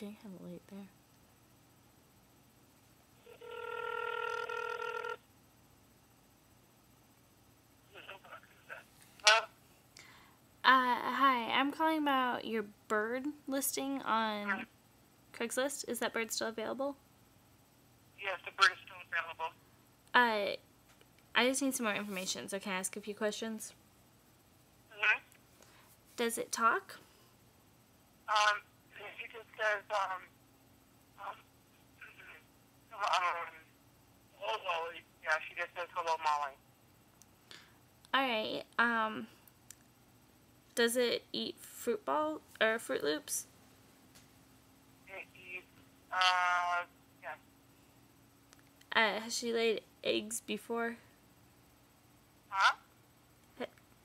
getting kind of late there. Hi, I'm calling about your bird listing on Craigslist. Is that bird still available? Yes, the bird is still available. I just need some more information, so can I ask a few questions? Mm-hmm. Does it talk? He just says, yeah, she just says hello, Molly. Alright, does it eat fruit ball or Fruit Loops? It eats, yes. Has she laid eggs before? Huh?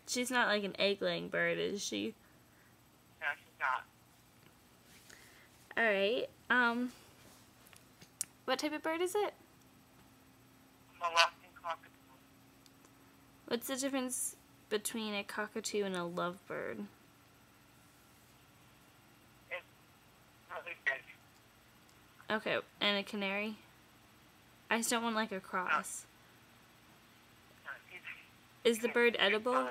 She's not like an egg-laying bird, is she? No, she's not. Alright, what type of bird is it? Molesting cockatoo. What's the difference between a cockatoo and a lovebird? It's really big. Okay, and a canary? I just don't want like a cross. No, Is the bird edible? Sorry,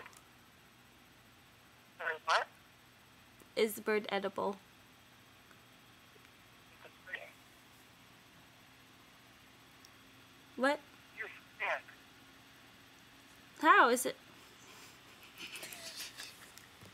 what? Is the bird edible? What? You're sick. How is it?